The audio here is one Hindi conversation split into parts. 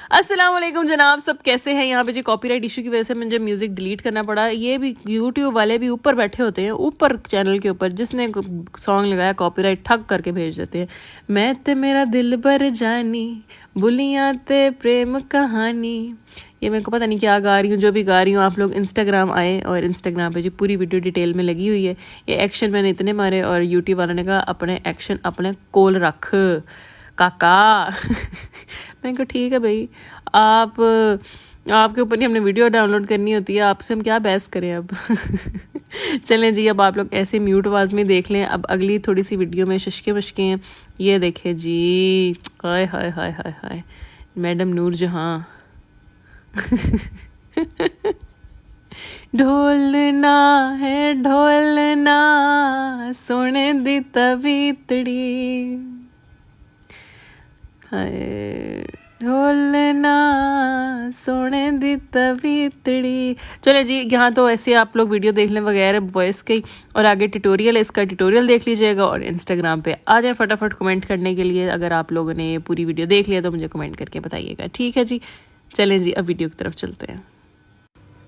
अस्सलाम वालेकुम जनाब, सब कैसे हैं? यहाँ पे जी कॉपीराइट इशू की वजह से मुझे म्यूज़िक डिलीट करना पड़ा। ये भी यूट्यूब वाले भी ऊपर बैठे होते हैं, ऊपर चैनल के ऊपर, जिसने सॉन्ग लगाया कॉपीराइट ठग करके भेज देते हैं। मैं ते मेरा दिल बर जानी, बुलियाँ ते प्रेम कहानी। ये मेरे को पता नहीं क्या गा रही हूँ, जो भी गा रही हूँ। आप लोग इंस्टाग्राम आए और इंस्टाग्राम पे जी पूरी वीडियो डिटेल में लगी हुई है। ये एक्शन मैंने इतने मारे और यूट्यूब वालों ने कहा अपने एक्शन अपने कोल रख काका। मैंने कहा ठीक है भाई, आप आपके ऊपर ही हमने वीडियो डाउनलोड करनी होती है, आपसे हम क्या बहस करें अब। चलें जी, अब आप लोग ऐसे म्यूट आवाज़ में देख लें। अब अगली थोड़ी सी वीडियो में शशके वशके हैं, ये देखें जी। हाय हाय हाय हाय हाय, मैडम नूर जहाँ। ढोलना है ढोलना, सोने दी तवीतड़ी, हाय ढोलना सोने दी तवीतड़ी। चले जी, यहाँ तो ऐसे आप लोग वीडियो देख लें वगैरह वॉइस की, और आगे ट्यूटोरियल, इसका ट्यूटोरियल देख लीजिएगा। और इंस्टाग्राम पे आ जाए फटाफट कमेंट करने के लिए। अगर आप लोगों ने पूरी वीडियो देख लिया तो मुझे कमेंट करके बताइएगा, ठीक है जी। चलें जी, अब वीडियो की तरफ चलते हैं।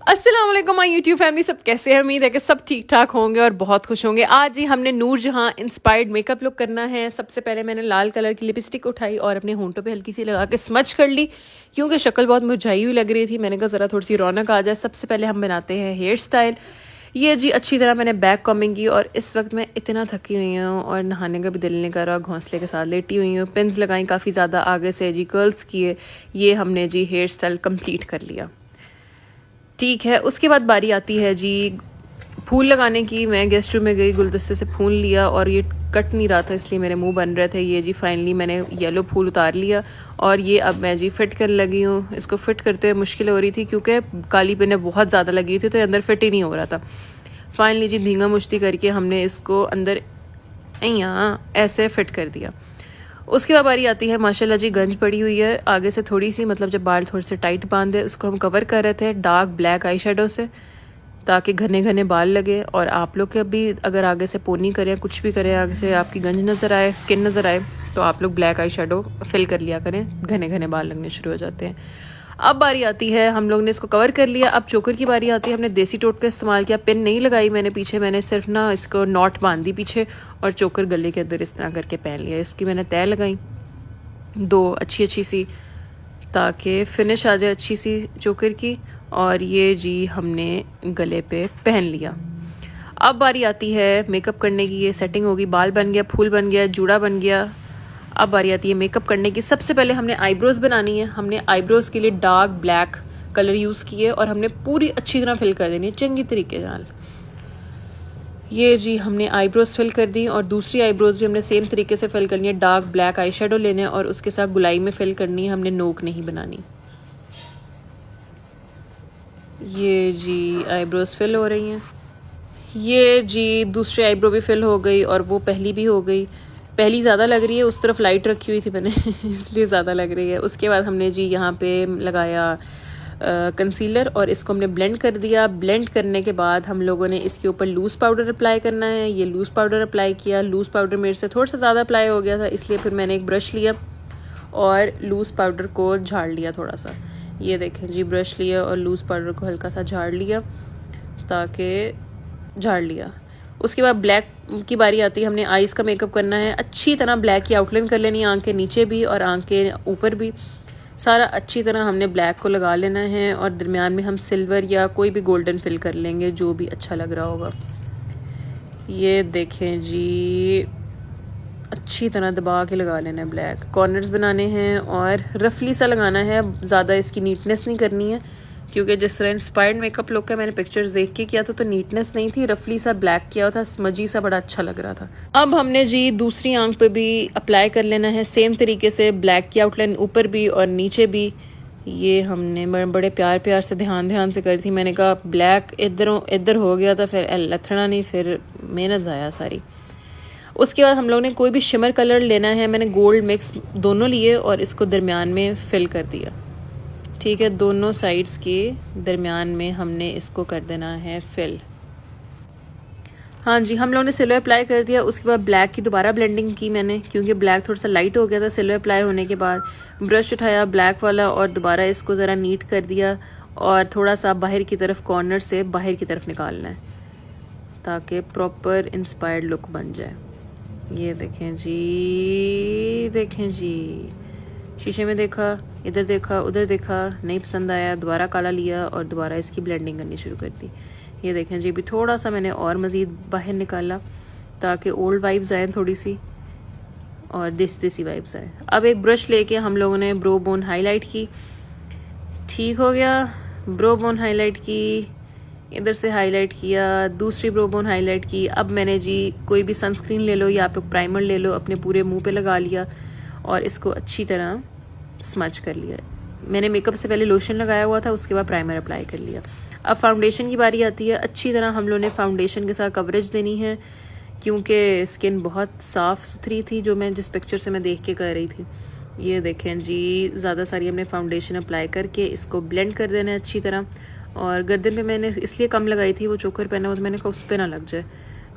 अस्सलाम वालेकुम माय यूट्यूब फैमिली, सब कैसे हैं? उम्मीद है कि सब ठीक ठाक होंगे और बहुत खुश होंगे। आज ही हमने नूर जहाँ इंस्पायर्ड मेकअप लुक करना है। सबसे पहले मैंने लाल कलर की लिपस्टिक उठाई और अपने होंठों पे हल्की सी लगा के स्मच कर ली, क्योंकि शक्ल बहुत मुरझाई हुई लग रही थी। मैंने कहा ज़रा थोड़ी सी रौनक आ जाए। सबसे पहले हम बनाते हैं हेयर स्टाइल। ये जी अच्छी तरह मैंने बैक कॉमिंग की और इस वक्त मैं इतना थकी हुई हूँ और नहाने का भी दिल नहीं कर रहा। घोंसले के साथ लेटी हुई हूँ, पिन्स लगाई काफ़ी ज़्यादा आगे से जी, कर्ल्स किए। ये हमने जी हेयर स्टाइल कम्प्लीट कर लिया, ठीक है। उसके बाद बारी आती है जी फूल लगाने की। मैं गेस्ट रूम में गई, गुलदस्ते से फूल लिया और ये कट नहीं रहा था इसलिए मेरे मुंह बन रहे थे। ये जी फाइनली मैंने येलो फूल उतार लिया और ये अब मैं जी फिट करने लगी हूँ। इसको फिट करते हुए मुश्किल हो रही थी क्योंकि काली पिनें बहुत ज़्यादा लगी थी, तो अंदर फिट ही नहीं हो रहा था। फाइनली जी धींगा मुश्ती करके हमने इसको अंदर यहाँ ऐसे फिट कर दिया। उसके बाद बारी आती है, माशाल्लाह जी गंज पड़ी हुई है आगे से थोड़ी सी, मतलब जब बाल थोड़े से टाइट बांधे, उसको हम कवर कर रहे थे डार्क ब्लैक आई शेडो से, ताकि घने घने बाल लगे। और आप लोग के भी अगर आगे से पोनी करें, कुछ भी करें, आगे से आपकी गंज नज़र आए, स्किन नज़र आए, तो आप लोग ब्लैक आई शेडो फिल कर लिया करें, घने घने बाल लगने शुरू हो जाते हैं। अब बारी आती है, हम लोग ने इसको कवर कर लिया। अब चोकर की बारी आती है। हमने देसी टोट का इस्तेमाल किया, पिन नहीं लगाई मैंने पीछे, मैंने सिर्फ ना इसको नॉट बांध दी पीछे और चोकर गले के अंदर इस तरह करके पहन लिया। इसकी मैंने तय लगाई दो अच्छी सी, ताकि फिनिश आ जाए अच्छी सी चोकर की। और ये जी हमने गले पे पहन लिया। अब बारी आती है मेकअप करने की। ये सेटिंग होगी, बाल बन गया, फूल बन गया, जूड़ा बन गया। अब बारी आती है मेकअप करने की। सबसे पहले हमने आईब्रोज़ बनानी है। हमने आईब्रोज़ के लिए डार्क ब्लैक कलर यूज़ किए और हमने पूरी अच्छी तरह फिल कर देनी है चंगी तरीके से। ये जी हमने आईब्रोज़ फिल कर दी और दूसरी आईब्रोज़ भी हमने सेम तरीके से फिल करनी है। डार्क ब्लैक आई शेडो लेने हैं और उसके साथ गुलाई में फिल करनी है, हमने नोक नहीं बनानी। ये जी आईब्रोज़ फिल हो रही हैं। ये जी दूसरी आईब्रो भी फिल हो गई और वो पहली भी हो गई। पहली ज़्यादा लग रही है, उस तरफ लाइट रखी हुई थी मैंने इसलिए ज़्यादा लग रही है। उसके बाद हमने जी यहाँ पे लगाया कंसीलर और इसको हमने ब्लेंड कर दिया। ब्लेंड करने के बाद हम लोगों ने इसके ऊपर लूज़ पाउडर अप्लाई करना है। ये लूज़ पाउडर अप्लाई किया। लूज़ पाउडर मेरे से थोड़ा सा ज़्यादा अप्लाई हो गया था, इसलिए फिर मैंने एक ब्रश लिया और लूज़ पाउडर को झाड़ लिया थोड़ा सा। ये देखें जी, ब्रश लिया और लूज़ पाउडर को हल्का सा झाड़ लिया, ताकि झाड़ लिया। उसके बाद ब्लैक की बारी आती है। हमने आईज़ का मेकअप करना है। अच्छी तरह ब्लैक की आउटलाइन कर लेनी है, आँख के नीचे भी और आँख के ऊपर भी। सारा अच्छी तरह हमने ब्लैक को लगा लेना है और दरमियान में हम सिल्वर या कोई भी गोल्डन फिल कर लेंगे, जो भी अच्छा लग रहा होगा। ये देखें जी, अच्छी तरह दबा के लगा लेना है। ब्लैक कॉर्नर्स बनाने हैं और रफली सा लगाना है, ज़्यादा इसकी नीटनेस नहीं करनी है, क्योंकि जिस तरह इंस्पायर्ड मेकअप लुक है मैंने पिक्चर्स देख के किया तो नीटनेस नहीं थी, रफली सा ब्लैक किया था, स्मजी सा बड़ा अच्छा लग रहा था। अब हमने जी दूसरी आंख पे भी अप्लाई कर लेना है सेम तरीके से, ब्लैक की आउटलाइन ऊपर भी और नीचे भी। ये हमने बड़े प्यार प्यार से ध्यान से करी थी। मैंने कहा ब्लैक इधर हो गया था, फिर लथड़ा नहीं, फिर मेहनत ज़ाया सारी। उसके बाद हम लोग ने कोई भी शिमर कलर लेना है। मैंने गोल्ड मिक्स दोनों लिए और इसको दरमियान में फिल कर दिया, ठीक है। दोनों साइड्स के दरमियान में हमने इसको कर देना है फिल। हाँ जी, हम लोगों ने सिल्वर अप्लाई कर दिया। उसके बाद ब्लैक की दोबारा ब्लेंडिंग की मैंने, क्योंकि ब्लैक थोड़ा सा लाइट हो गया था सिल्वर अप्लाई होने के बाद। ब्रश उठाया ब्लैक वाला और दोबारा इसको ज़रा नीट कर दिया और थोड़ा सा बाहर की तरफ कॉर्नर से बाहर की तरफ निकालना है ताकि प्रॉपर इंस्पायर्ड लुक बन जाए। ये देखें जी, देखें जी, शीशे में देखा, इधर देखा, उधर देखा, नहीं पसंद आया, दोबारा काला लिया और दोबारा इसकी ब्लेंडिंग करनी शुरू कर दी। ये देखें जी, अभी थोड़ा सा मैंने और मज़ीद बाहर निकाला ताकि ओल्ड वाइब्स आए थोड़ी सी और देसी देसी वाइब्स आए। अब एक ब्रश लेके हम लोगों ने ब्रो बोन हाईलाइट की। ठीक हो गया, ब्रो बोन हाईलाइट की, इधर से हाईलाइट किया, दूसरी ब्रो बोन हाईलाइट की। अब मैंने जी कोई भी सनस्क्रीन ले लो या आप प्राइमर ले लो, अपने पूरे मुंह पे लगा लिया और इसको अच्छी तरह स्मच कर लिया। मैंने मेकअप से पहले लोशन लगाया हुआ था, उसके बाद प्राइमर अप्लाई कर लिया। अब फाउंडेशन की बारी आती है। अच्छी तरह हम लोगों ने फाउंडेशन के साथ कवरेज देनी है क्योंकि स्किन बहुत साफ़ सुथरी थी जो मैं जिस पिक्चर से मैं देख के कर रही थी। ये देखें जी, ज़्यादा सारी हमने फाउंडेशन अप्लाई करके इसको ब्लेंड कर देना है अच्छी तरह। और गर्दन पे मैंने इसलिए कम लगाई थी, वो चोकर पहना हुआ तो मैंने कहा उस पर ना लग जाए,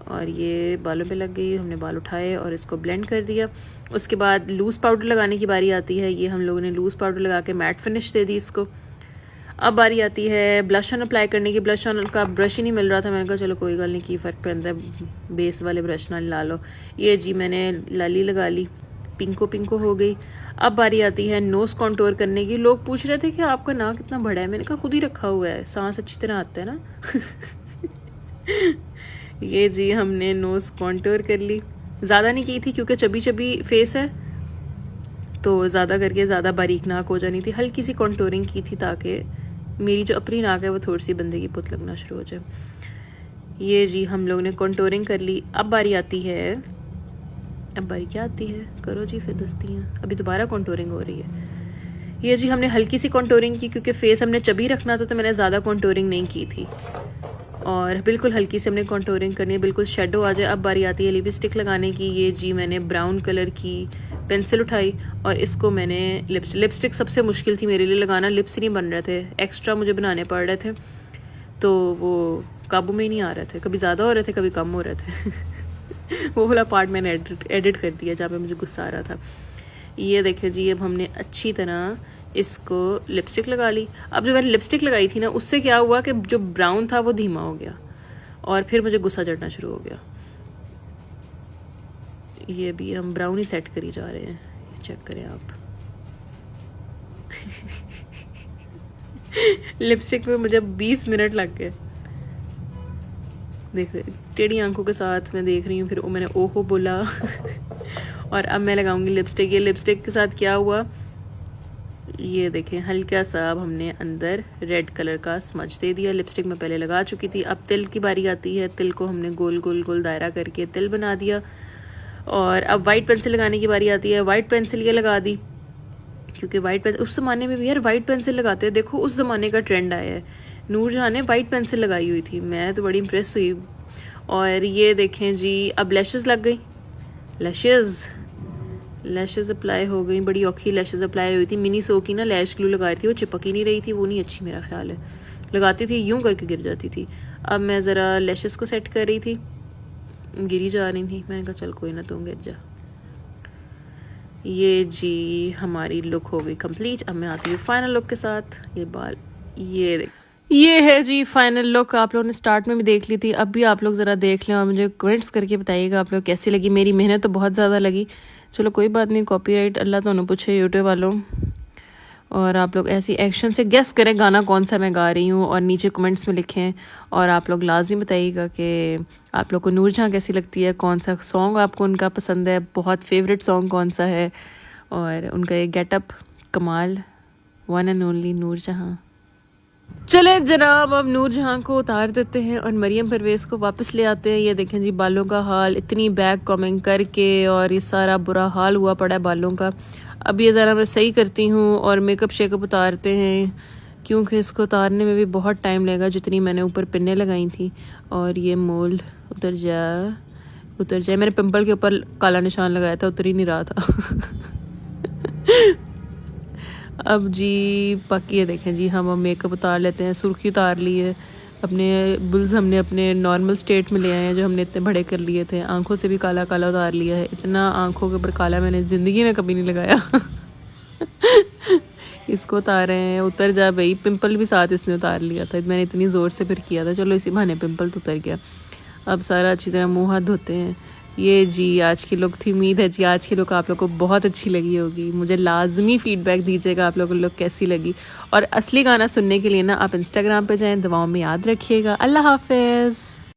और ये बालों पे लग गई। हमने बाल उठाए और इसको ब्लेंड कर दिया। उसके बाद लूज़ पाउडर लगाने की बारी आती है। ये हम लोगों ने लूज़ पाउडर लगा के मैट फिनिश दे दी इसको। अब बारी आती है ब्लश ऑन अप्लाई करने की। ब्लश ऑन का ब्रश ही नहीं मिल रहा था, मैंने कहा चलो कोई गल नहीं, की फ़र्क पैंदा है, बेस वाले ब्रश ना ला लो। ये जी मैंने लाली लगा ली, पिंको पिंको हो गई। अब बारी आती है नोज़ कॉन्टोर करने की। लोग पूछ रहे थे कि आपका नाक कितना बड़ा है, मैंने कहा खुद ही रखा हुआ है, सांस अच्छी तरह आता है ना। ये जी हमने नोज़ कॉन्टोर कर ली। ज़्यादा नहीं की थी क्योंकि चबी चबी फेस है तो ज़्यादा करके ज़्यादा बारीक नाक हो जानी थी। हल्की सी कॉन्टोरिंग की थी ताकि मेरी जो अपनी नाक है वो थोड़ी सी बंदे की पुत लगना शुरू हो जाए। ये जी हम लोग ने कॉन्टोरिंग कर ली। अब बारी आती है, अब बारी क्या आती है, करो जी फिर दस्तियाँ। अभी दोबारा कॉन्टोरिंग हो रही है। ये जी हमने हल्की सी कॉन्टोरिंग की क्योंकि फेस हमने चबी रखना था तो मैंने ज़्यादा कॉन्टोरिंग नहीं की थी, और बिल्कुल हल्की से हमने कॉन्टोरिंग करनी है, बिल्कुल शेडो आ जाए। अब बारी आती है लिपस्टिक लगाने की। ये जी मैंने ब्राउन कलर की पेंसिल उठाई और इसको मैंने लिपस्टिक सबसे मुश्किल थी मेरे लिए लगाना, लिप्स नहीं बन रहे थे, एक्स्ट्रा मुझे बनाने पड़ रहे थे तो वो काबू में ही नहीं आ रहे थे, कभी ज़्यादा हो रहे थे कभी कम हो रहे थे। वो वाला पार्ट मैंने एडिट कर दिया जहाँ पे मुझे गुस्सा आ रहा था। ये देखिए जी, अब हमने अच्छी तरह इसको लिपस्टिक लगा ली। अब जो मैंने लिपस्टिक लगाई थी ना, उससे क्या हुआ कि जो ब्राउन था वो धीमा हो गया और फिर मुझे गुस्सा चढ़ना शुरू हो गया। ये भी हम ब्राउन ही सेट करी जा रहे हैं, चेक करें आप। लिपस्टिक में मुझे 20 मिनट लग गए। देखो टेढ़ी आंखों के साथ मैं देख रही हूँ, फिर मैंने ओहो बोला। और अब मैं लगाऊंगी लिपस्टिक। ये लिपस्टिक के साथ क्या हुआ, ये देखें हल्का सा अब हमने अंदर रेड कलर का स्मच दे दिया। लिपस्टिक में पहले लगा चुकी थी। अब तिल की बारी आती है। तिल को हमने गोल गोल गोल दायरा करके तिल बना दिया। और अब वाइट पेंसिल लगाने की बारी आती है। वाइट पेंसिल ये लगा दी क्योंकि वाइट पेंसिल उस ज़माने में भी यार वाइट पेंसिल लगाते हैं, देखो उस ज़माने का ट्रेंड आया है। नूरजहां ने वाइट पेंसिल लगाई हुई थी, मैं तो बड़ी इंप्रेस हुई। और ये देखें जी, अब लैशेस लग गई। लैशेस अप्लाई हो गई, बड़ी औखी लैशेस अप्लाई हुई थी। मिनी सो की ना लैश ग्लू लगाई थी, वो चिपक ही नहीं रही थी, वो नहीं अच्छी मेरा ख्याल है, लगाती थी यूं करके गिर जाती थी। अब मैं ज़रा लैशेस को सेट कर रही थी, गिरी जा रही थी, मैंने कहा चल कोई ना तुम गिर जा। ये जी हमारी लुक हो गई कंप्लीट। अब मैं आती हूँ फाइनल लुक के साथ। ये बाल, ये है जी फाइनल लुक। आप लोगों ने स्टार्ट में भी देख ली थी, अब भी आप लोग ज़रा देख लें और मुझे कमेंट्स करके बताइएगा आप लोग कैसी लगी। मेरी मेहनत तो बहुत ज़्यादा लगी, चलो कोई बात नहीं, कॉपीराइट अल्लाह तो पूछे यूट्यूब वालों। और आप लोग ऐसी एक्शन से गेस करें गाना कौन सा मैं गा रही हूँ और नीचे कमेंट्स में लिखें। और आप लोग लाजमी बताइएगा कि आप लोग को नूरजहां कैसी लगती है, कौन सा सॉन्ग आपको उनका पसंद है, बहुत फेवरेट सॉन्ग कौन सा है। और उनका ये गेटअप कमाल, वन एंड ओनली नूरजहां। चले जनाब, अब नूरजहां को उतार देते हैं और मरियम परवेज़ को वापस ले आते हैं। ये देखें जी बालों का हाल, इतनी बैक कॉमिंग करके और ये सारा बुरा हाल हुआ पड़ा है बालों का। अब ये ज़रा मैं सही करती हूँ और मेकअप शेकअप उतारते हैं क्योंकि इसको उतारने में भी बहुत टाइम लगेगा, जितनी मैंने ऊपर पिन्ने लगाई थी। और ये मोल उतर जाए। मैंने पिंपल के ऊपर काला निशान लगाया था, उतर ही नहीं रहा था। अब जी बाकी ये देखें जी, हम अब मेकअप उतार लेते हैं। सुर्खी उतार ली है, अपने बुल्स हमने अपने नॉर्मल स्टेट में ले आए हैं, जो हमने इतने बड़े कर लिए थे। आंखों से भी काला काला उतार लिया है। इतना आंखों के ऊपर काला मैंने ज़िंदगी में कभी नहीं लगाया। इसको उतारे हैं, उतर जा भाई। पिंपल भी साथ इसने उतार लिया था, मैंने इतनी ज़ोर से फिर किया था। चलो इसी बहाने पिंपल तो उतर गया। अब सारा अच्छी तरह मुंह हाथ धोते हैं। ये जी आज की लुक थी। उम्मीद है जी आज की लुक आप लोग को बहुत अच्छी लगी होगी। मुझे लाजमी फ़ीडबैक दीजिएगा आप लोगों को लुक कैसी लगी। और असली गाना सुनने के लिए ना आप इंस्टाग्राम पे जाएं। दुआओं में याद रखिएगा। अल्लाह हाफिज़।